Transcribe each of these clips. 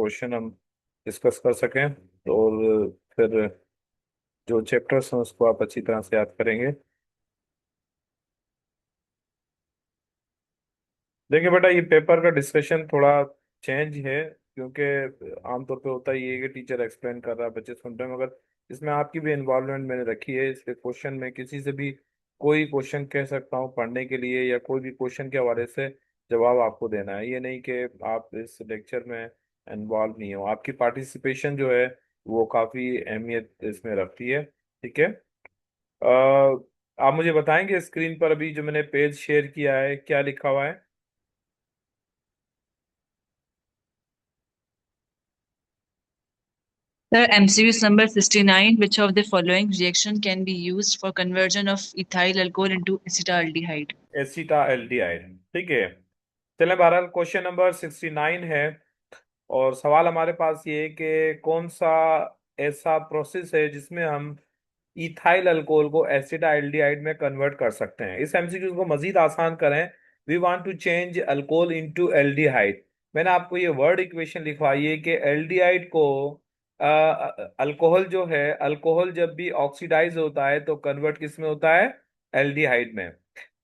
Question हम discuss कर सकें, और फिर जो चैप्टर्स हैं उसको आप अच्छी तरह से याद करेंगे। देखिए बेटा, ये पेपर का डिस्कशन थोड़ा चेंज है, क्योंकि आमतौर पे होता ही है कि टीचर एक्सप्लेन कर रहा है, बच्चे सुन रहे हैं, मगर इसमें आपकी भी इन्वॉल्वमेंट मैंने रखी है। इसके क्वेश्चन में किसी से भी कोई क्वेश्चन कह सकता हूँ पढ़ने के लिए, या कोई भी क्वेश्चन के हवाले से जवाब आपको देना है। ये नहीं कि आप इस लेक्चर में इन्वॉल्व नहीं हो। आपकी पार्टिसिपेशन जो है वो काफ़ी अहमियत इसमें रखती है। ठीक है। आप मुझे बताएंगे स्क्रीन पर अभी जो मैंने पेज शेयर किया है क्या लिखा हुआ है? Sir, MCQ number 69. Which of the following reaction can be used for conversion of ethyl alcohol into acetaldehyde? Acetaldehyde. ठीक है। चलें, बहरहाल क्वेश्चन नंबर 69 है, और सवाल हमारे पास ये है कि कौन सा ऐसा प्रोसेस है जिसमें हम इथाइल अल्कोहल को एसिटाल्डिहाइड में कन्वर्ट कर सकते हैं। इस एमसीक्यू को मजीद आसान करें। We want to change alcohol into aldehyde. मैंने आपको ये वर्ड इक्वेशन लिखवाई है कि एल्डिहाइड को अल्कोहल जो है, अल्कोहल जब भी ऑक्सीडाइज होता है तो कन्वर्ट किस में होता है? एल्डिहाइड में।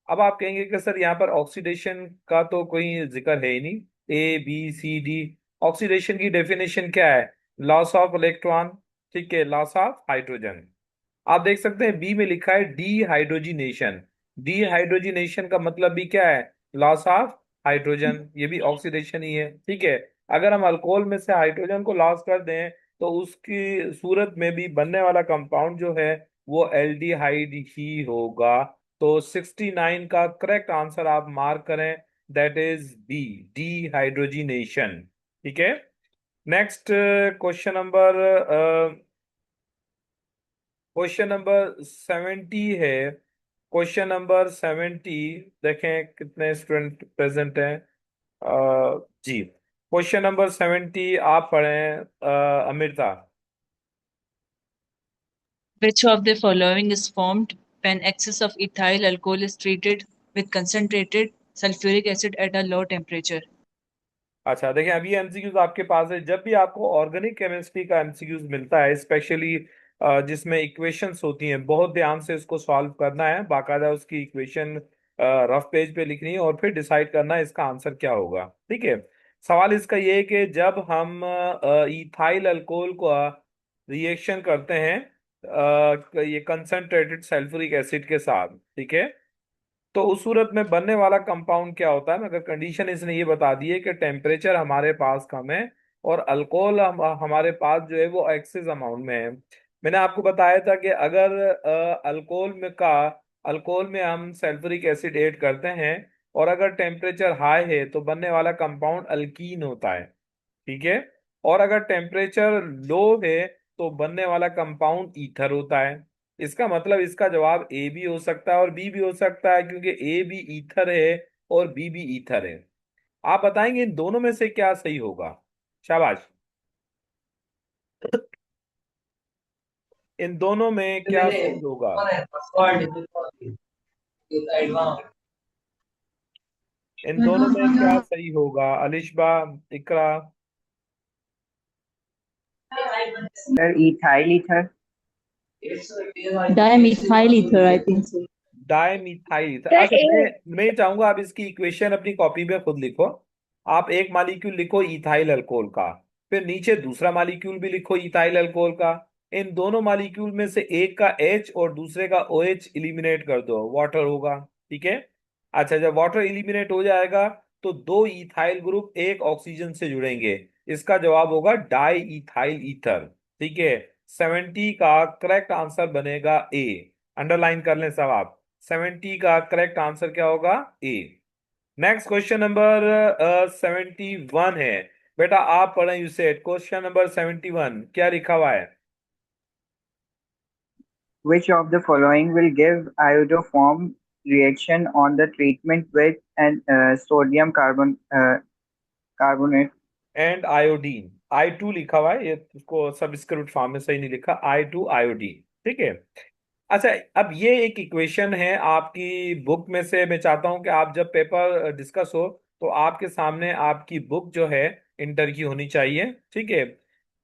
अब आप कहेंगे कि सर यहाँ पर ऑक्सीडेशन का तो कोई जिक्र है ही नहीं। ABCD, ऑक्सीडेशन की डेफिनेशन क्या है? Loss of electron. ठीक है, लॉस ऑफ हाइड्रोजन। आप देख सकते हैं बी में लिखा है डीहाइड्रोजिनेशन। डीहाइड्रोजिनेशन का मतलब भी क्या है? Loss of hydrogen. ये भी ऑक्सीडेशन ही है। ठीक है। अगर हम अल्कोहल में से हाइड्रोजन को लॉस कर दें तो उसकी सूरत में भी बनने वाला कंपाउंड जो है वो एल्डिहाइड ही होगा। तो 69 का करेक्ट आंसर आप मार्क करें, दैट इज बी, डीहाइड्रोजिनेशन। ठीक है। Next question number, question number 70 है। क्वेश्चन नंबर 70, देखें कितने स्टूडेंट प्रेजेंट हैं। जी, क्वेश्चन नंबर 70 आप पढ़ें, Amrita. Which of the following is formed when excess of ethyl alcohol is treated with concentrated sulfuric acid at a low temperature? अच्छा, देखिए अभी MCQs आपके पास है। जब भी आपको ऑर्गेनिक केमिस्ट्री का एमसीक्यूज मिलता है, स्पेशली जिसमें इक्वेशंस होती हैं, बहुत ध्यान से इसको सॉल्व करना है। बाकायदा उसकी इक्वेशन रफ पेज पे लिखनी है, और फिर डिसाइड करना है इसका आंसर क्या होगा। ठीक है। सवाल इसका ये है कि जब हम इथाइल अल्कोहल को रिएक्शन करते हैं ये कंसंट्रेटेड सल्फ्यूरिक एसिड के साथ, ठीक है, तो उस सूरत में बनने वाला कंपाउंड क्या होता है? मगर कंडीशन इसने ये बता दी है कि टेम्परेचर हमारे पास कम है, और अल्कोहल हमारे पास जो है वो एक्सेस अमाउंट में है। मैंने आपको बताया था कि अगर अल्कोहल में हम सल्फ्यूरिक एसिड ऐड करते हैं, और अगर टेम्परेचर हाई है तो बनने वाला कंपाउंड अल्कीन होता है। ठीक है। और अगर टेम्परेचर लो है तो बनने वाला कंपाउंड ईथर होता है। इसका मतलब इसका जवाब ए भी हो सकता है और बी भी हो सकता है, क्योंकि ए भी ईथर है और बी भी ईथर है। आप बताएंगे इन दोनों में से क्या सही होगा? शाबाश। इन दोनों में क्या सही होगा? इन दोनों में क्या सही होगा? अलिशबा, इकरा। Sir, ethyl ether. Dimethyl ether, I think so. Dimethyl. Sir, अच्छा, मैं चाहूंगा आप इसकी इक्वेशन अपनी कॉपी में खुद लिखो। आप एक मालिक्यूल लिखो इथाइल अल्कोहल का, फिर नीचे दूसरा मालिक्यूल भी लिखो इथाइल अल्कोहल का। इन दोनों मालिक्यूल में से एक का H और दूसरे का OH इलिमिनेट कर दो, वाटर होगा। ठीक है। अच्छा, जब वाटर इलिमिनेट हो जाएगा तो दो इथाइल ग्रुप एक ऑक्सीजन से जुड़ेंगे। इसका जवाब होगा डाई इथाइल ईथर। ठीक है। 70 का करेक्ट आंसर बनेगा ए। अंडरलाइन कर लें सब आप। 70 का करेक्ट आंसर क्या होगा? ए। नेक्स्ट क्वेश्चन नंबर 71 है। बेटा आप पढ़ें यूसेट। क्वेश्चन नंबर 71 क्या लिखा हुआ है? which of the following will give iodoform reaction on the treatment with an sodium carbonate? And iodine. I2 लिखा हुआ है, ये उसको सबस्क्रिप्ट फॉर्म में सही नहीं लिखा, I2 आयोडीन। ठीक है। अच्छा, अब ये एक इक्वेशन है आपकी बुक में से। मैं चाहता हूं कि आप जब पेपर डिस्कस हो तो आपके सामने आपकी बुक जो है इंटर की होनी चाहिए। ठीक है,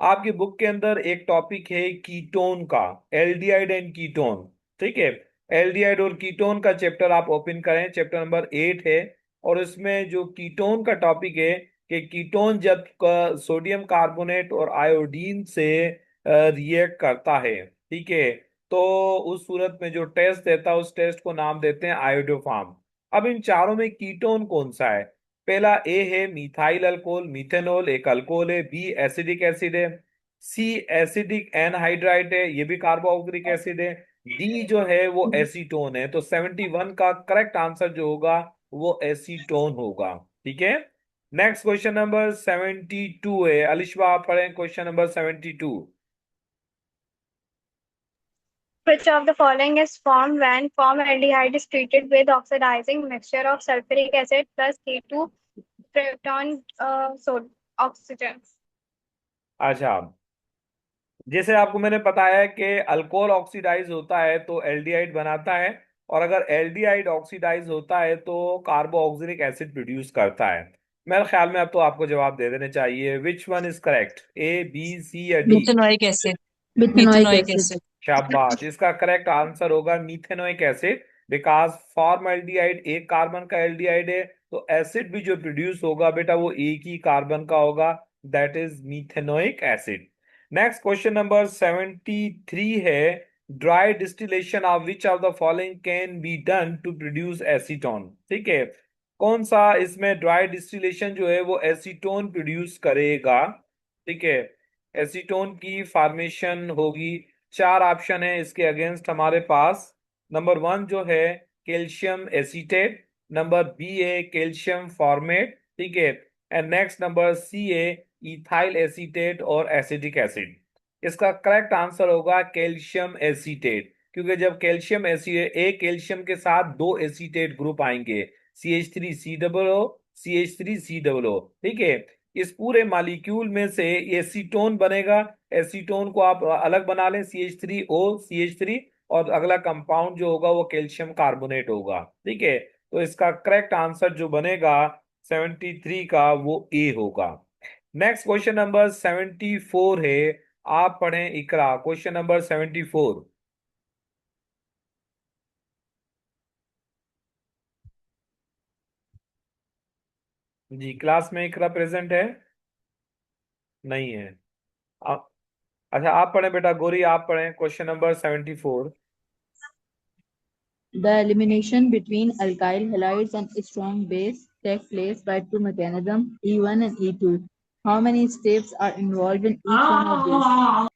आपकी बुक के अंदर एक टॉपिक है कीटोन का, एल्डिहाइड एंड कीटोन। ठीक है, एल्डिहाइड और कीटोन का चैप्टर आप ओपन करें, चैप्टर नंबर 8 है। और इसमें जो कीटोन का टॉपिक है कि कीटोन जब सोडियम कार्बोनेट और आयोडीन से रिएक्ट करता है, ठीक है, तो उस सूरत में जो टेस्ट देता है उस टेस्ट को नाम देते हैं आयोडोफार्म। अब इन चारों में कीटोन कौन सा है? पहला ए है मिथाइल अल्कोहल, मिथेनॉल एक अल्कोहल है। बी एसिडिक एसिड है। सी एसिडिक एनहाइड्राइड है, ये भी कार्बोक्सिलिक एसिड है। डी जो है वो एसीटोन है। तो 71 का करेक्ट आंसर जो होगा वो एसीटोन होगा। ठीक है, नेक्स्ट क्वेश्चन नंबर 72 है। अलिशवा आप पढ़ें question number 72। Which of the following is formed when formaldehyde is treated with oxidizing mixture of sulfuric acid plus K2 proton oxygen? अच्छा, जैसे आपको मैंने बताया कि अल्कोहल ऑक्सीडाइज होता है तो एल्डिहाइड बनाता है, और अगर एल्डिहाइड ऑक्सीडाइज होता है तो कार्बोक्सिलिक एसिड प्रोड्यूस करता है। मेरे ख्याल में अब तो आपको जवाब दे देने चाहिए। Which one is correct, A B C या D? Methanoic acid. Methanoic Methanoic acid. acid. शाबाश, इसका करेक्ट आंसर होगा मीथेनोइक एसिड। बिकॉज फॉर्मल्डिहाइड एक कार्बन का एल्डिहाइड है, तो एसिड भी जो प्रोड्यूस होगा बेटा वो एक ही कार्बन का होगा, that is methanoic acid. Next question number 73 है, dry distillation of which of the following can be done to produce acetone? ठीक है, कौन सा इसमें ड्राई डिस्टिलेशन जो है वो एसीटोन प्रोड्यूस करेगा? ठीक है, एसीटोन की फॉर्मेशन होगी। चार ऑप्शन है इसके अगेंस्ट हमारे पास। नंबर 1 जो है कैल्शियम एसीटेट, नंबर बी है कैल्शियम फॉर्मेट, ठीक है, एंड नेक्स्ट नंबर सी है इथाइल एसीटेट और एसिटिक एसिड। इसका करेक्ट आंसर होगा कैल्शियम एसीटेट, क्योंकि जब कैल्शियम एसीटेट, एक कैल्शियम के साथ दो एसीटेट ग्रुप आएंगे, CH3COO CH3COO। ठीक है, इस पूरे मॉलिक्यूल में से एसीटोन बनेगा। एसीटोन को आप अलग बना लें, CH3O CH3, और अगला कंपाउंड जो होगा वो कैल्शियम कार्बोनेट होगा। ठीक है, तो इसका करेक्ट आंसर जो बनेगा 73 का वो ए होगा। नेक्स्ट क्वेश्चन नंबर 74 है, आप पढ़ें इकरा क्वेश्चन नंबर 74। जी, क्लास में इकरा प्रेजेंट है? नहीं है। अच्छा, आप पढ़ें बेटा, गोरी आप पढ़ें question number 74। The elimination between alkyl halides and strong base take place by two mechanisms, E1 and E2. How many steps are involved in each one of these?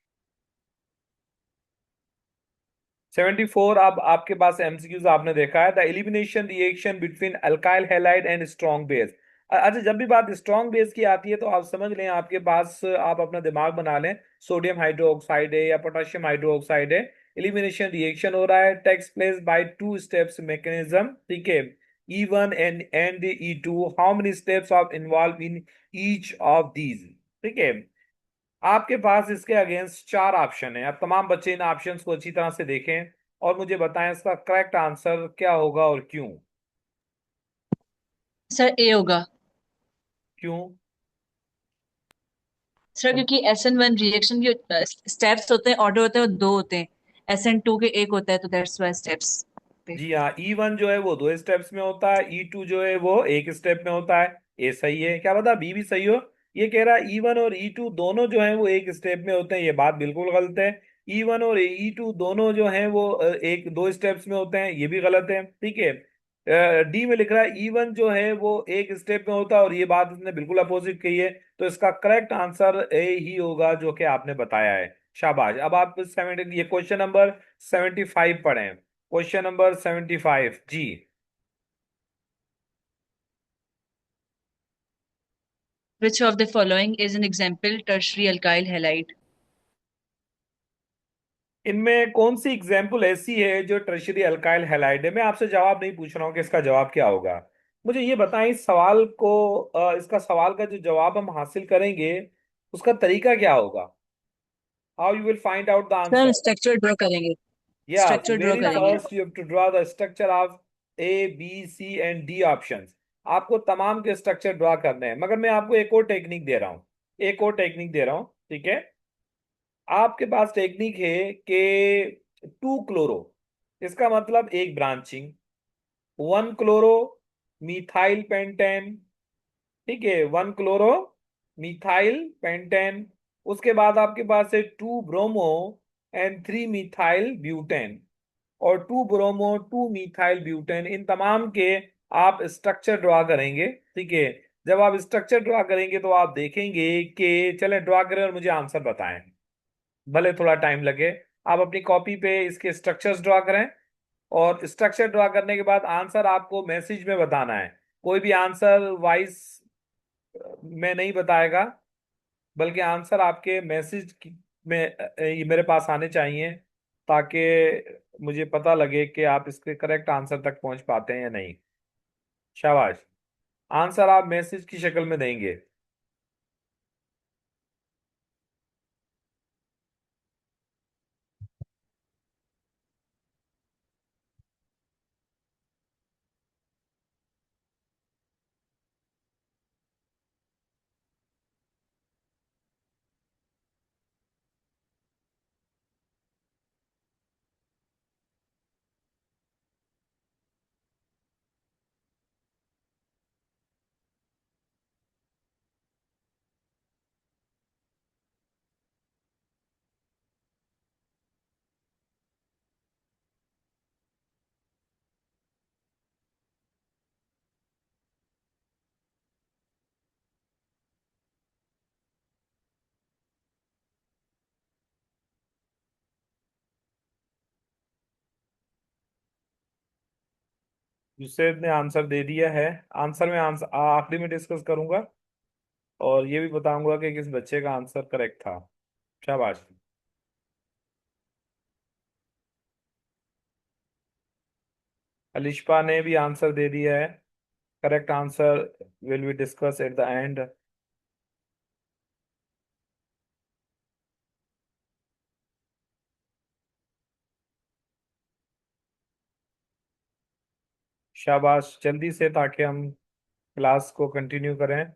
74, अब आपके पास एमसीक्यूज आपने देखा है, the elimination reaction between alkyl halide and strong base. अच्छा, जब भी बात strong base की आती है तो आप समझ लें, आपके पास आप अपना दिमाग बना लें, सोडियम हाइड्रोक्साइड है या पोटेशियम हाइड्रोक्साइड है, एलिमिनेशन रिएक्शन हो रहा है, takes place by two steps mechanism. ठीक है, E1 and E2, how many steps of involve in each of these? ठीक है, आपके पास इसके अगेंस्ट चार ऑप्शन है। अब तमाम बच्चे इन ऑप्शंस को अच्छी तरह से देखें और मुझे बताएं इसका करेक्ट आंसर क्या होगा और क्यों। सर ए होगा। क्यों? सर क्योंकि SN1 रिएक्शन के स्टेप्स होते हैं, ऑर्डर होते हैं, वो दो होते हैं। SN2 के एक होता है, तो दैट्स वाई स्टेप्स। जी हाँ, E1 जो है वो दो स्टेप्स में होता है, E2 जो है वो एक स्टेप में होता है। ए सही है, क्या पता बी भी सही हो। ये कह रहा है E1 और E2 दोनों जो है वो एक स्टेप में होते हैं, ये बात बिल्कुल गलत है। E1 और E2 दोनों जो हैं वो एक दो स्टेप्स में होते हैं, ये भी गलत है। ठीक है, डी में लिख रहा है E1 जो है वो एक स्टेप में होता है, और ये बात इसने बिल्कुल अपोजिट कही है। तो इसका करेक्ट आंसर ए ही होगा जो कि आपने बताया है। शाबाश, अब आप 70, ये क्वेश्चन नंबर 75 पढ़ें, क्वेश्चन नंबर 75 जी। Which of the following is an example tertiary alkyl halide? इनमें कौन सी एग्जाम्पल ऐसी है जो टर्शियरी अल्काइल हैलाइड है? मैं आपसे जवाब नहीं पूछ रहा हूँ कि इसका जवाब क्या होगा, मुझे ये बताएं इस सवाल को, इसका सवाल का जो जवाब हम हासिल करेंगे उसका तरीका क्या होगा? How you will find out the sir answer? Structure draw करेंगे। Yes, स्ट्रक्चर ड्रॉ very करेंगे। first you have to draw the structure of A, B, C and D options. आपको तमाम के स्ट्रक्चर ड्रॉ करने हैं, मगर मैं आपको एक और टेक्निक दे रहा हूँ, एक और टेक्निक दे रहा हूँ, ठीक है। आपके पास टेक्निक है कि 2 क्लोरो, इसका मतलब एक ब्रांचिंग, 1 क्लोरो मिथाइल पेंटेन, ठीक है, 1 क्लोरो मिथाइल पेंटेन। उसके बाद आपके पास है 2 ब्रोमो एंड 3 मिथाइल ब्यूटेन, और 2 ब्रोमो 2 मिथाइल ब्यूटेन, इन तमाम के आप स्ट्रक्चर ड्रॉ करेंगे, ठीक है। जब आप स्ट्रक्चर ड्रॉ करेंगे तो आप देखेंगे कि, चले ड्रॉ करें और मुझे आंसर बताएं, भले थोड़ा टाइम लगे। आप अपनी कॉपी पे इसके स्ट्रक्चर्स ड्रॉ करें, और स्ट्रक्चर ड्रॉ करने के बाद आंसर आपको मैसेज में बताना है। कोई भी आंसर वॉइस में नहीं बताएगा, बल्कि आंसर आपके में ये मेरे पास आने चाहिए, ताकि मुझे पता लगे कि आप इसके करेक्ट आंसर तक पहुंच पाते हैं या नहीं। शाबाश। आंसर आप मैसेज की शक्ल में देंगे। यूसैद ने आंसर दे दिया है। आंसर में आंसर आखिरी में डिस्कस करूंगा, और ये भी बताऊंगा कि किस बच्चे का आंसर करेक्ट था। शाबाश। अलिशपा ने भी आंसर दे दिया है। Correct answer will be discuss at the end. शाबाश, जल्दी से, ताकि हम क्लास को कंटिन्यू करें।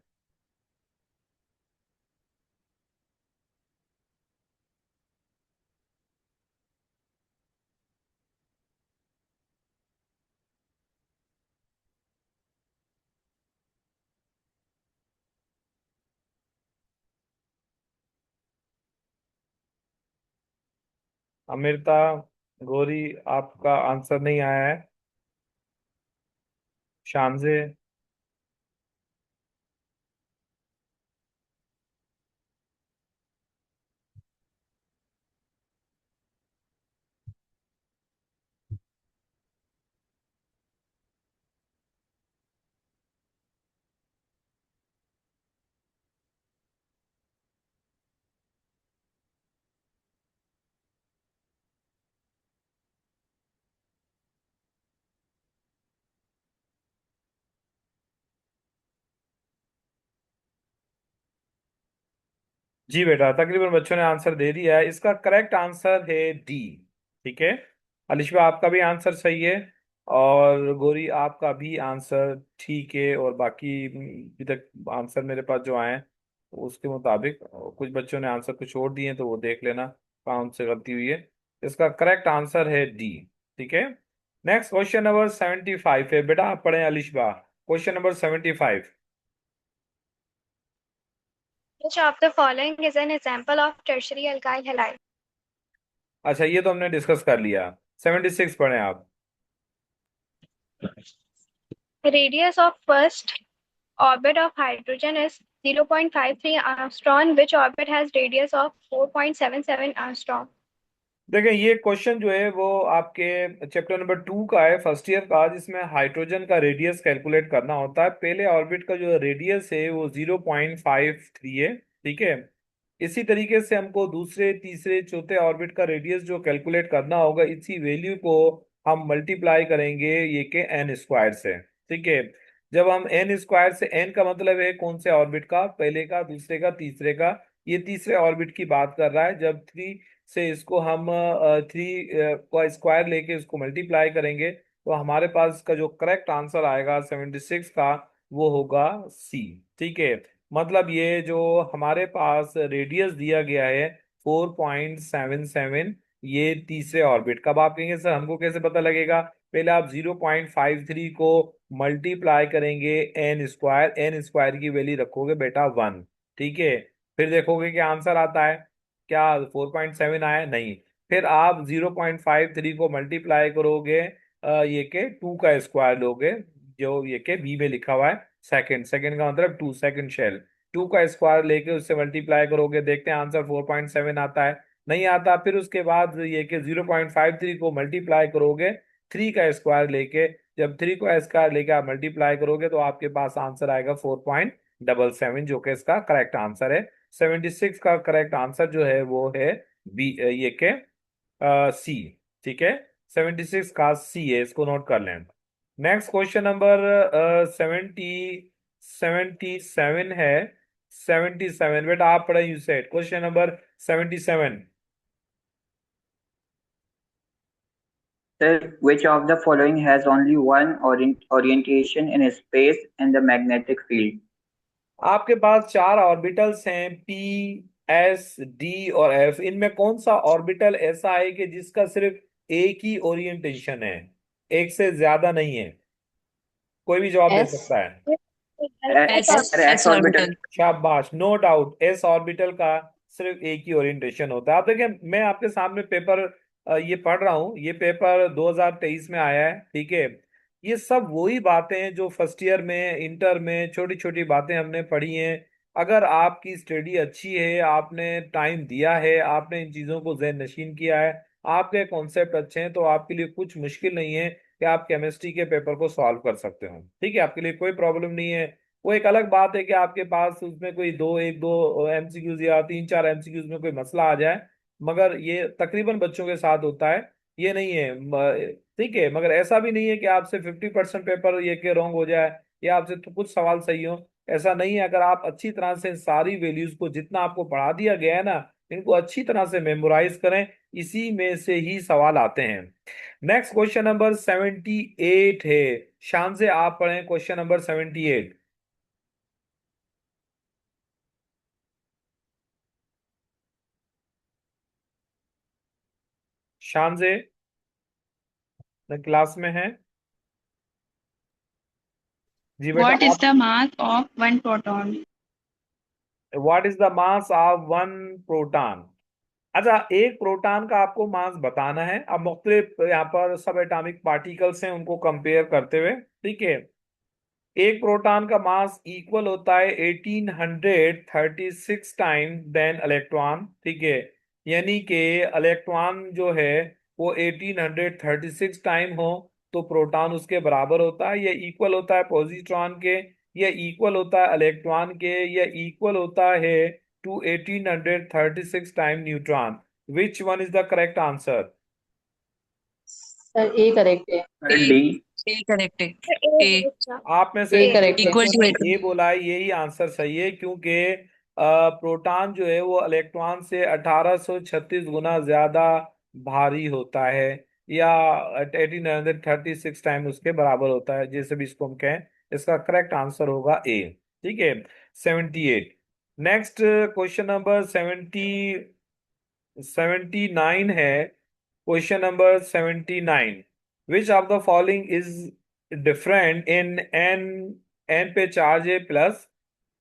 अमृता, गौरी, आपका आंसर नहीं आया है। शामजे। जी बेटा, तकरीबन बच्चों ने आंसर दे दिया है। इसका करेक्ट आंसर है डी, ठीक है। अलिशबा, आपका भी आंसर सही है, और गोरी आपका भी आंसर ठीक है, और बाकी अभी तक आंसर मेरे पास जो आए हैं उसके मुताबिक कुछ बच्चों ने आंसर कुछ और दिए हैं, तो वो देख लेना कहाँ उनसे गलती हुई है। इसका करेक्ट आंसर है डी, ठीक है। नेक्स्ट क्वेश्चन नंबर 75 है। बेटा आप पढ़ें Alishba, question number 75। Which of the following is an example of tertiary alkyl halide? अच्छा, ये तो हमने डिस्कस कर लिया। 76 पढ़ें आप। Radius of first orbit of hydrogen is 0.53 angstrom, which orbit has radius of 4.77 angstrom. देखें, ये क्वेश्चन जो है वो आपके चैप्टर नंबर 2 का है, फर्स्ट ईयर का, जिसमें हाइड्रोजन का रेडियस कैलकुलेट करना होता है। पहले ऑर्बिट का जो रेडियस है वो 0.53 है, ठीक है। इसी तरीके से हमको दूसरे, तीसरे, चौथे ऑर्बिट का रेडियस जो कैलकुलेट करना होगा, इसी वैल्यू को हम मल्टीप्लाई करेंगे ये के एन स्क्वायर से, ठीक है। जब हम एन स्क्वायर से, एन का मतलब है कौन से ऑर्बिट का, पहले का, दूसरे का, तीसरे का, ये तीसरे ऑर्बिट की बात कर रहा है। जब 3 से इसको हम 3 का स्क्वायर लेके इसको मल्टीप्लाई करेंगे, तो हमारे पास का जो करेक्ट आंसर आएगा 76 का, वो होगा सी। ठीक है, मतलब ये जो हमारे पास रेडियस दिया गया है 4.77, ये तीसरे ऑर्बिट। कब आप कहेंगे सर हमको कैसे पता लगेगा? पहले आप 0.53 को मल्टीप्लाई करेंगे एन स्क्वायर, एन स्क्वायर की वैल्यू रखोगे बेटा 1। ठीक है, फिर देखोगे कि आंसर आता है क्या, 4.7 आया? नहीं। फिर आप 0.53 को मल्टीप्लाई करोगे ये के 2 का स्क्वायर लोगे, जो ये के बी में लिखा हुआ है सेकंड, सेकंड का मतलब 2, सेकंड शेल, 2 का स्क्वायर लेके उससे मल्टीप्लाई करोगे, देखते हैं आंसर 4.7 आता है। नहीं आता, फिर उसके बाद ये कि 0.53 को मल्टीप्लाई करोगे 3 का स्क्वायर लेके, जब 3 को स्क्वायर लेके आप मल्टीप्लाई करोगे तो आपके पास आंसर आएगा 4.77, जो कि इसका करेक्ट आंसर है। 76 का करेक्ट आंसर जो है वो है बी, ये के सी। ठीक है, 76 का सी है, इसको नोट कर लें। नेक्स्ट क्वेश्चन नंबर 77 है। 77 बेटा आप पढ़े, you said question number 77। Sir, which of the following has only one orientation in space and the magnetic field? आपके पास 4 ऑर्बिटल्स हैं, पी, एस, डी और एफ। इनमें कौन सा ऑर्बिटल ऐसा है कि जिसका सिर्फ एक ही ओरिएंटेशन है, एक से ज्यादा नहीं है? कोई भी जवाब दे S. सकता है। S, Sir, S S orbital. Orbital. शाबाश, नो डाउट, एस ऑर्बिटल का सिर्फ एक ही ओरिएंटेशन होता है। आप देखिए, मैं आपके सामने पेपर ये पढ़ रहा हूँ, ये पेपर 2023 में आया है। ठीक है, ये सब वही बातें हैं जो फर्स्ट ईयर में, इंटर में छोटी छोटी बातें हमने पढ़ी हैं। अगर आपकी स्टडी अच्छी है, आपने टाइम दिया है, आपने इन चीज़ों को ज़हन नशीन किया है, आपके कॉन्सेप्ट अच्छे हैं, तो आपके लिए कुछ मुश्किल नहीं है कि आप केमिस्ट्री के पेपर को सॉल्व कर सकते हो। ठीक है, आपके लिए कोई प्रॉब्लम नहीं है। वो एक अलग बात है कि आपके पास उसमें कोई एक दो एमसीक्यूज या 3-4 एमसीक्यूज में कोई मसला आ जाए, मगर ये तकरीबन बच्चों के साथ होता है, ये नहीं है। ठीक है, मगर ऐसा भी नहीं है कि आपसे 50% पेपर ये के रॉन्ग हो जाए या आपसे तो कुछ सवाल सही हो, ऐसा नहीं है। अगर आप अच्छी तरह से सारी वैल्यूज को, जितना आपको पढ़ा दिया गया है ना, इनको अच्छी तरह से मेमोराइज करें, इसी में से ही सवाल आते हैं। नेक्स्ट क्वेश्चन नंबर 78 है। शान से आप पढ़ें क्वेश्चन नंबर 78। शान से क्लास में है? जी बेटा What is आप। the mass of one proton? What is the mass of one proton? अच्छा, एक प्रोटॉन का आपको मास बताना है। अब मुख्तलिफ यहाँ पर सब एटॉमिक पार्टिकल्स हैं, उनको कंपेयर करते हुए। ठीक है, एक प्रोटॉन का मास इक्वल होता है 1836 टाइम देन इलेक्ट्रॉन। ठीक है, यानी कि इलेक्ट्रॉन जो है वो 1836 टाइम हो तो प्रोटॉन उसके बराबर होता है। ये इक्वल होता है पॉजिट्रॉन के, ये इक्वल होता है इलेक्ट्रॉन के, ये इक्वल होता है to 1836 time neutron. Which one is the correct answer? Sir, A correct है। Sir, A, D. A correct है। ए, आप में से A जिन correct है। इक्वल बच्चों टू ने ए। ये बोला है यही आंसर सही है, क्योंकि प्रोटॉन जो है वो इलेक्ट्रॉन से 1836 गुना ज्यादा भारी होता है, या 1836 टाइम उसके बराबर होता है, जैसे भी इसको हम कहें। इसका करेक्ट आंसर होगा ए। ठीक है, 78। नेक्स्ट क्वेश्चन नंबर 79 है। Question number 79, which of the following is different in N? N पे चार्ज है प्लस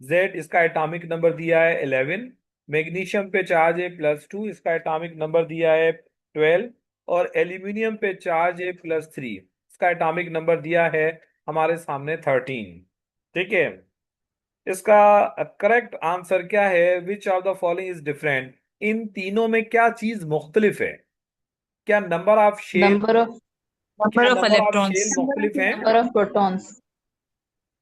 जेड, इसका एटॉमिक नंबर दिया है 11। मैग्नीशियम पे चार्ज है +2, इसका एटॉमिक नंबर दिया है 12। और एल्यूमिनियम पे चार्ज है +3, इसका एटॉमिक नंबर दिया है हमारे सामने 13। ठीक है, इसका करेक्ट आंसर क्या है? Which of the following is different? इन तीनों में क्या चीज मुख्तलिफ है? क्या number of shell, Number of क्या number of number of electrons. Shell मुख्तलिफ हैं? number of protons.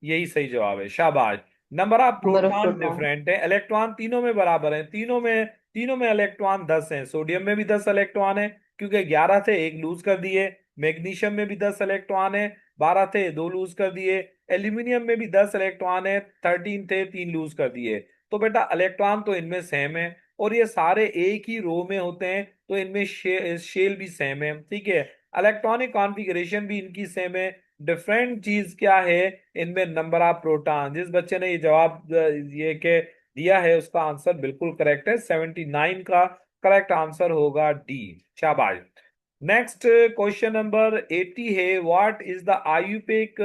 यही सही जवाब है, शाबाश। Number of Number of proton protons. Different है, इलेक्ट्रॉन तीनों में बराबर है। तीनों में इलेक्ट्रॉन 10 हैं। सोडियम में भी 10 इलेक्ट्रॉन है, क्योंकि 11 थे, एक लूज कर दिए। मैग्नीशियम में भी 10 इलेक्ट्रॉन है, 12 थे, 2 लूज कर दिए। एल्यूमिनियम में भी 10 इलेक्ट्रॉन है, 13 थे, 3 लूज कर दिए। तो बेटा इलेक्ट्रॉन तो इनमें सेम है, और ये सारे एक ही रो में होते हैं, तो इनमें शेल भी सेम है। ठीक है, इलेक्ट्रॉनिक कॉन्फ़िगरेशन भी इनकी सेम है। डिफरेंट चीज क्या है, इनमें नंबर ऑफ प्रोटॉन। जिस बच्चे ने ये जवाब ये के दिया है उसका आंसर बिल्कुल करेक्ट है, 79 का करेक्ट आंसर होगा डी। शाबाश। नेक्स्ट क्वेश्चन नंबर 80 है, व्हाट इज द आयुर्वेदिक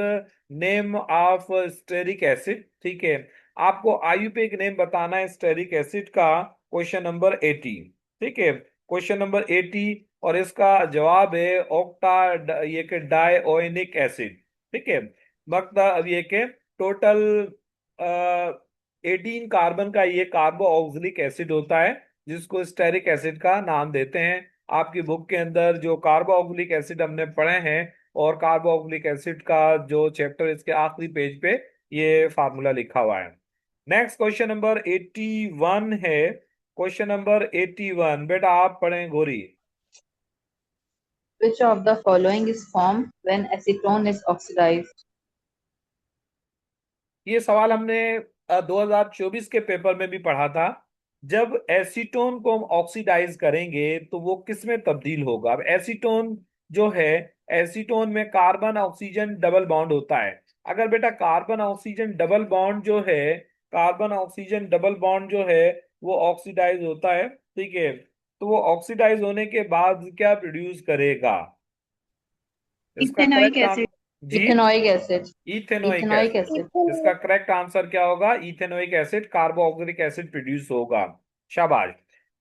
नेम ऑफ स्टेरिक एसिड। ठीक है, आपको आयुर्वेदिक नेम बताना है स्टेरिक एसिड का, क्वेश्चन नंबर 80। ठीक है, क्वेश्चन नंबर 80, और इसका जवाब है ऑक्टा ये के डाइओनिक एसिड। ठीक है, मतलब ये के टोटल 18 कार्बन का ये कार्बो ऑक्सिलिक एसिड होता है, जिसको स्टेरिक एसिड का नाम देते हैं। आपकी बुक के अंदर जो कार्बोक्सिलिक एसिड हमने पढ़े हैं, और कार्बोक्सिलिक एसिड का जो चैप्टर इसके आखिरी पेज पे ये फार्मूला लिखा हुआ है। नेक्स्ट क्वेश्चन नंबर 81 है, क्वेश्चन नंबर 81 बेटा आप पढ़ें गोरी। Which of the following is formed when acetone is oxidized? ये सवाल हमने 2024 के पेपर में भी पढ़ा था। जब एसीटोन को हम ऑक्सीडाइज करेंगे तो वो किस में तब्दील होगा। अब एसीटोन जो है, एसीटोन में कार्बन ऑक्सीजन डबल बॉन्ड होता है। अगर बेटा कार्बन ऑक्सीजन डबल बॉन्ड जो है, कार्बन ऑक्सीजन डबल बॉन्ड जो है वो ऑक्सीडाइज होता है, ठीक है, तो वो ऑक्सीडाइज होने के बाद क्या प्रोड्यूस करेगा। इसका इथेनॉइक करेक्ट एसिड। जी, Ethanoic acid. Ethanoic Ethanoic acid. acid. इसका करेक्ट आंसर क्या होगा, ethanoic acid, carboxylic acid produce होगा। शाबाश।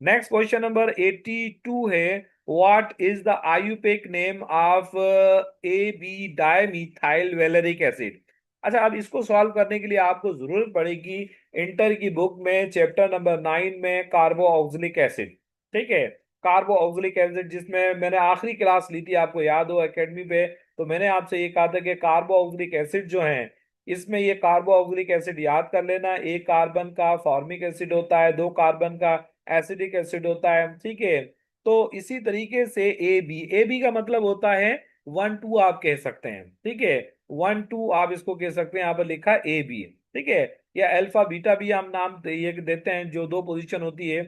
नेक्स्ट क्वेश्चन नंबर 82 है, व्हाट इज द आयुर्वेदिक name of A B dimethyl valeric acid. अच्छा, अब इसको सॉल्व करने के लिए आपको जरूरत पड़ेगी इंटर की बुक में चैप्टर नंबर 9 में कार्बोक्सिलिक एसिड। ठीक है, कार्बोक्सिलिक एसिड जिसमें मैंने आखिरी क्लास ली थी, आपको याद हो एकेडमी पे, तो मैंने आपसे ये कहा था कि कार्बोक्सिलिक एसिड जो है, इसमें ये कार्बोक्सिलिक एसिड याद कर लेना, एक कार्बन का फॉर्मिक एसिड होता है, दो कार्बन का एसिडिक एसिड होता है। ठीक है, तो इसी तरीके से ए बी का मतलब होता है 1 2 आप कह सकते हैं। ठीक है, 1 2 आप इसको कह सकते हैं, यहाँ पर लिखा ए बी। ठीक है, या अल्फा बीटा भी हम नाम ये देते हैं, जो दो पोजीशन होती है।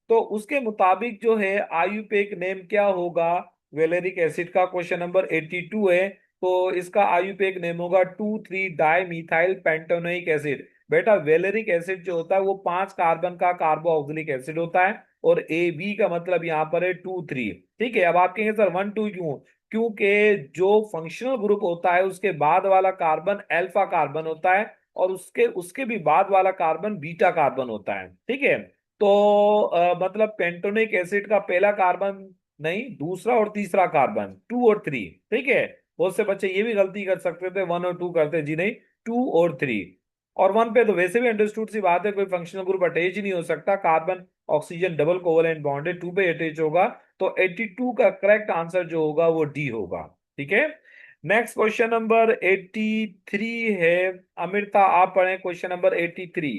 तो उसके मुताबिक जो है आयुर्वेदिक नेम क्या होगा वेलेरिक एसिड का, क्वेश्चन नंबर 82 है। तो इसका आयुर्वेदिक नेम होगा 2,3-डाइमिथाइल पेंटोनोइक एसिड। बेटा वेलेरिक एसिड जो होता है वो 5 कार्बन का कार्बोक्सिलिक एसिड होता है, और ए बी का मतलब यहाँ पर है 2 3। ठीक है, अब आप कहेंगे सर 1 2 क्यों, क्योंकि जो फंक्शनल ग्रुप होता है उसके बाद वाला कार्बन अल्फा कार्बन होता है, और उसके उसके भी बाद वाला कार्बन बीटा कार्बन होता है। ठीक है, तो मतलब पेंटोनिक एसिड का पहला कार्बन नहीं, दूसरा और तीसरा कार्बन 2 और 3। ठीक है, बहुत से बच्चे ये भी गलती कर सकते थे 1 और 2 करते, जी नहीं, 2 और 3। और 1 पे तो वैसे भी अंडरस्टूड सी बात है, कोई फंक्शनल ग्रुप अटैच ही नहीं हो सकता, carbon oxygen double covalent bond है, 2 पे अटैच होगा। तो 82 का करेक्ट आंसर जो होगा वो डी होगा। ठीक है, नेक्स्ट क्वेश्चन नंबर 83 है, अमृता आप पढ़ें question number 83।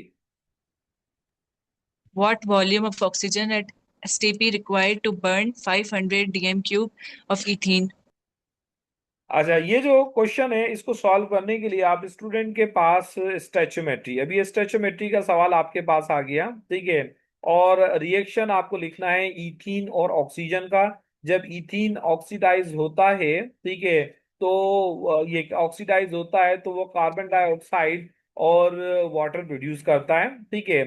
What volume of oxygen at STP required to burn 500 dm cube of ethene? अच्छा, ये जो क्वेश्चन है इसको सॉल्व करने के लिए आप स्टूडेंट के पास स्टैचोमेट्री, अभी ये स्टैचोमेट्री का सवाल आपके पास आ गया। ठीक है, और रिएक्शन आपको लिखना है इथीन और ऑक्सीजन का। जब इथीन ऑक्सीडाइज होता है, ठीक है, तो ये ऑक्सीडाइज होता है तो वो कार्बन डाइऑक्साइड और वाटर प्रोड्यूस करता है। ठीक है,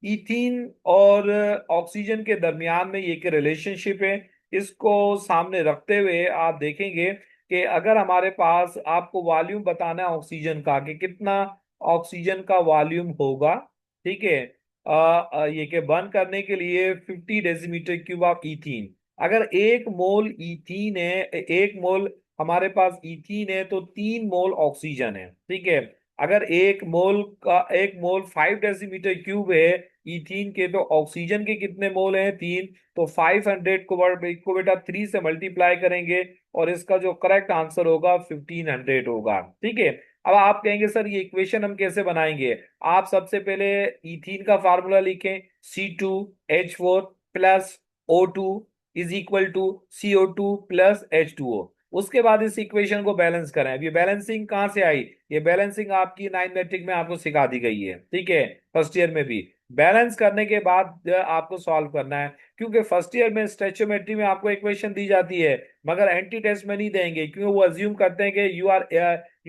इथीन और ऑक्सीजन के दरमियान में ये एक रिलेशनशिप है। इसको सामने रखते हुए आप देखेंगे कि अगर हमारे पास आपको वॉल्यूम बताना है ऑक्सीजन का कि कितना ऑक्सीजन का वॉल्यूम होगा। ठीक है, ये के बर्न करने के लिए 50 डेसीमीटर क्यूब ऑफ इथीन। अगर 1 मोल इथीन है, 1 मोल हमारे पास इथीन है, तो 3 मोल ऑक्सीजन है। ठीक है, अगर 1 मोल 5 डेसीमीटर क्यूब है इथीन के, तो ऑक्सीजन के कितने मोल हैं, 3। तो 500 को बेटा 3 से मल्टीप्लाई करेंगे, और इसका जो करेक्ट आंसर होगा 1500 होगा। ठीक है, अब आप कहेंगे सर ये इक्वेशन हम कैसे बनाएंगे। आप सबसे पहले इथीन का फार्मूला लिखें, C2H4 plus O2 is equal to CO2 plus H2O। उसके बाद इस इक्वेशन को बैलेंस करें। अब ये बैलेंसिंग कहां से आई, ये बैलेंसिंग आपकी 9 मैट्रिक में आपको सिखा दी गई है। ठीक है, फर्स्ट ईयर में भी बैलेंस करने के बाद आपको सॉल्व करना है, क्योंकि फर्स्ट ईयर में स्टैचोमेट्री में आपको इक्वेशन दी जाती है, मगर एंटी टेस्ट में नहीं देंगे, क्योंकि वो अज्यूम करते हैं कि you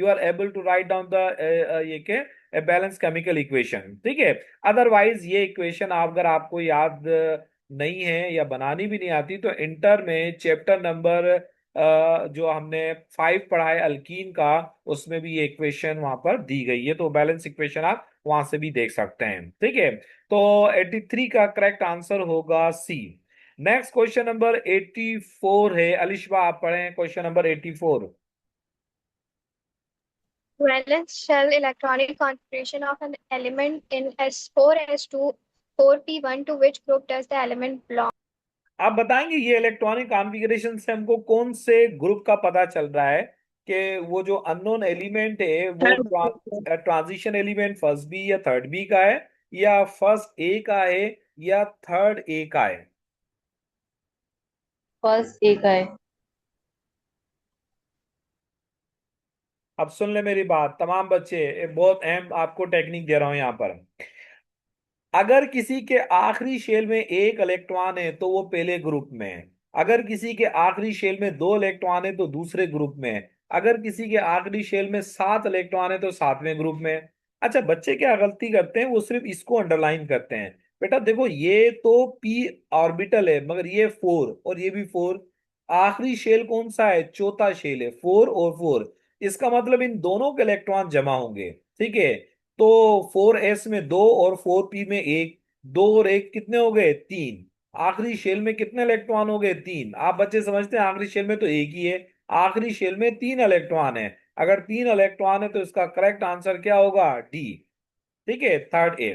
are able to write down the ये के बैलेंस केमिकल इक्वेशन। ठीक है, अदरवाइज ये इक्वेशन अगर आपको याद नहीं है या बनानी भी नहीं आती, तो इंटर में चैप्टर नंबर जो हमने 5 पढ़ा है अल्कीन का, उसमें भी ये इक्वेशन वहां पर दी गई है, तो बैलेंस इक्वेशन आप वहां से भी देख सकते हैं। ठीक है, तो 83 का करेक्ट आंसर होगा सी। नेक्स्ट क्वेश्चन नंबर 84 है, अलिशबा आप पढ़ें question number 84। Valence shell electronic configuration of an element in S4S2 4p1, to which group does the element belong? आप बताएंगे ये इलेक्ट्रॉनिक कॉन्फ़िगरेशन से हमको कौन से ग्रुप का पता चल रहा है कि वो जो अननोन एलिमेंट है वो ट्रांजिशन एलिमेंट फर्स्ट बी या थर्ड बी का है, या फर्स्ट ए का है, या थर्ड ए का है। फर्स्ट ए का है। अब सुन ले मेरी बात तमाम बच्चे, एक बहुत अहम आपको टेक्निक दे रहा हूं यहां पर। अगर किसी के आखिरी शेल में एक इलेक्ट्रॉन है तो वो पहले ग्रुप में है, अगर किसी के आखिरी शेल में 2 इलेक्ट्रॉन है तो दूसरे ग्रुप में है, अगर किसी के आखिरी शेल में 7 इलेक्ट्रॉन है तो सातवें ग्रुप में है। अच्छा, बच्चे क्या गलती करते हैं, वो सिर्फ इसको अंडरलाइन करते हैं। बेटा देखो, ये तो पी ऑर्बिटल है, मगर ये 4 और ये भी 4। आखिरी शेल कौन सा है, चौथा शेल है, 4 और 4। इसका मतलब इन दोनों के इलेक्ट्रॉन जमा होंगे। ठीक है, तो 4s में 2 और 4p में 1, 2 और 1 कितने हो गए, 3। आखिरी शेल में कितने इलेक्ट्रॉन हो गए, 3। आप बच्चे समझते हैं आखिरी शेल में तो एक ही है, आखिरी शेल में 3 इलेक्ट्रॉन है। अगर 3 इलेक्ट्रॉन है तो इसका करेक्ट आंसर क्या होगा, डी। ठीक है, थर्ड ए।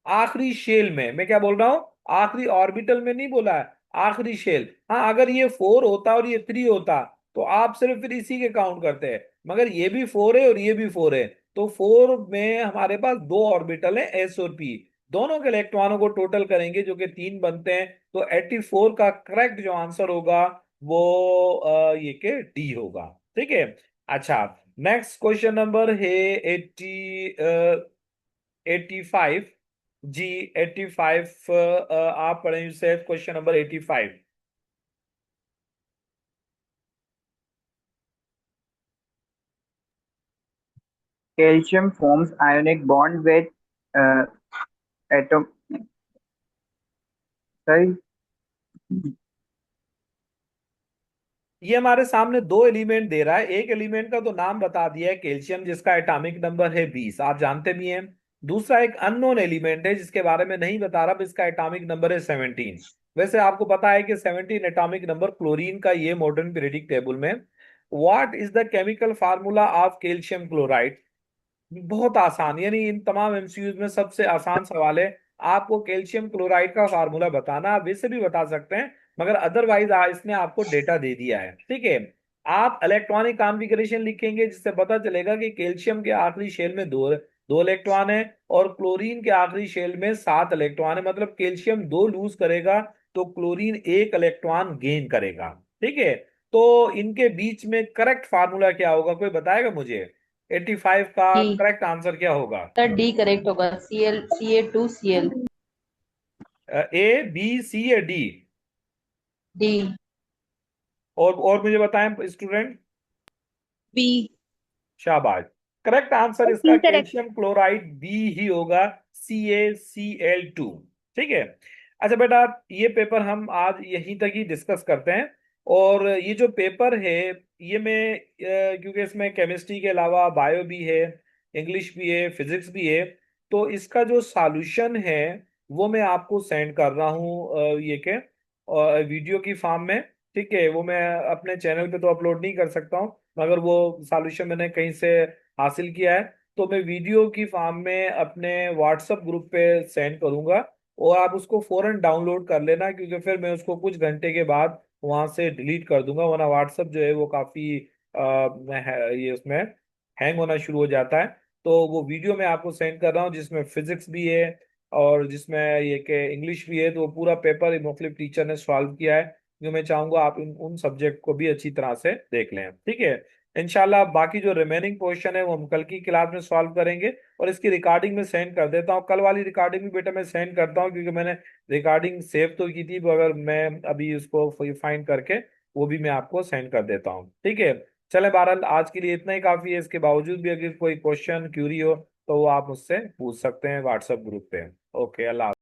आखिरी शेल में, मैं क्या बोल रहा हूं, आखिरी ऑर्बिटल में नहीं बोला है, आखिरी शेल। हाँ, अगर ये 4 होता और ये 3 होता तो आप सिर्फ फिर इसी के काउंट करते हैं, मगर ये भी 4 है और ये भी 4 है, तो 4 में हमारे पास 2 ऑर्बिटल है, एस और पी। दोनों के इलेक्ट्रॉनों को टोटल करेंगे जो कि 3 बनते हैं, तो 84 का करेक्ट जो आंसर होगा वो ये के डी होगा। ठीक है, अच्छा, नेक्स्ट क्वेश्चन नंबर है 85 जी। 85 आप पढ़ें Yusuf, question number 85। Calcium forms ionic bond with uh, atom. Sorry, ये हमारे सामने 2 एलिमेंट दे रहा है, एक एलिमेंट का तो नाम बता दिया है कैल्शियम, जिसका एटॉमिक नंबर है 20, आप जानते भी हैं। दूसरा एक अननोन एलिमेंट है जिसके बारे में नहीं बता रहा, इसका एटॉमिक नंबर है 17। वैसे आपको पता है कि 17 एटॉमिक नंबर क्लोरीन का ये मॉडर्न पीरियोडिक टेबल में। What is the chemical formula of calcium chloride. बहुत आसान, यानी इन तमाम एमसीयूज में सबसे आसान सवाल है। आपको कैल्शियम क्लोराइड का फार्मूला बताना, आप वैसे भी बता सकते हैं, मगर अदरवाइज इसने आपको डेटा दे दिया है। ठीक है, आप इलेक्ट्रॉनिक कॉन्फ़िगरेशन लिखेंगे जिससे पता चलेगा कि कैल्शियम के आखिरी शेल में दो इलेक्ट्रॉन है, और क्लोरीन के आखिरी शेल में 7 इलेक्ट्रॉन है, मतलब कैल्शियम 2 लूज करेगा तो क्लोरीन 1 इलेक्ट्रॉन गेन करेगा। ठीक है, तो इनके बीच में करेक्ट फार्मूला क्या होगा, कोई बताएगा मुझे। 85 का डी। करेक्ट आंसर क्या होगा, सर डी करेक्ट होगा, Ca2Cl। ए, बी, सी या डी। डी। और मुझे बताएं स्टूडेंट। बी। शाबाश, करेक्ट आंसर इसका Incorrect. कैल्शियम क्लोराइड बी ही होगा, CaCl2। ठीक है, अच्छा बेटा, ये पेपर हम आज यहीं तक ही डिस्कस करते हैं। और ये जो पेपर है, ये मैं क्योंकि इसमें केमिस्ट्री के अलावा बायो भी है, इंग्लिश भी है, फिजिक्स भी है, तो इसका जो सॉल्यूशन है वो मैं आपको सेंड कर रहा हूँ ये के वीडियो की फॉर्म में। ठीक है, वो मैं अपने चैनल पे तो अपलोड नहीं कर सकता हूँ, मगर वो सॉल्यूशन मैंने कहीं से हासिल किया है, तो मैं वीडियो की फॉर्म में अपने व्हाट्सएप ग्रुप पे सेंड करूंगा, और आप उसको फौरन डाउनलोड कर लेना, क्योंकि फिर मैं उसको कुछ घंटे के बाद वहां से डिलीट कर दूंगा, वरना व्हाट्सएप जो है वो काफी ये उसमें हैंग होना शुरू हो जाता है। तो वो वीडियो मैं आपको सेंड कर रहा हूँ जिसमें फिजिक्स भी है और जिसमें ये के इंग्लिश भी है, तो वो पूरा पेपर मुख्तलिफ टीचर ने सॉल्व किया है, जो मैं चाहूंगा आप उन सब्जेक्ट को भी अच्छी तरह से देख लें। ठीक है, इंशाल्लाह बाकी जो रिमेनिंग क्वेश्चन है वो हम कल की क्लास में सॉल्व करेंगे, और इसकी रिकॉर्डिंग में सेंड कर देता हूँ। कल वाली रिकॉर्डिंग भी बेटा मैं सेंड करता हूँ, क्योंकि मैंने रिकॉर्डिंग सेव तो की थी, मगर मैं अभी उसको फाइंड करके वो भी मैं आपको सेंड कर देता हूँ। ठीक है, चले बहरहाल आज के लिए इतना ही काफी है। इसके बावजूद भी अगर कोई क्वेश्चन क्यूरी हो तो वो आप मुझसे पूछ सकते हैं व्हाट्सएप ग्रुप पे। ओके, अल्लाह हाफ़िज़।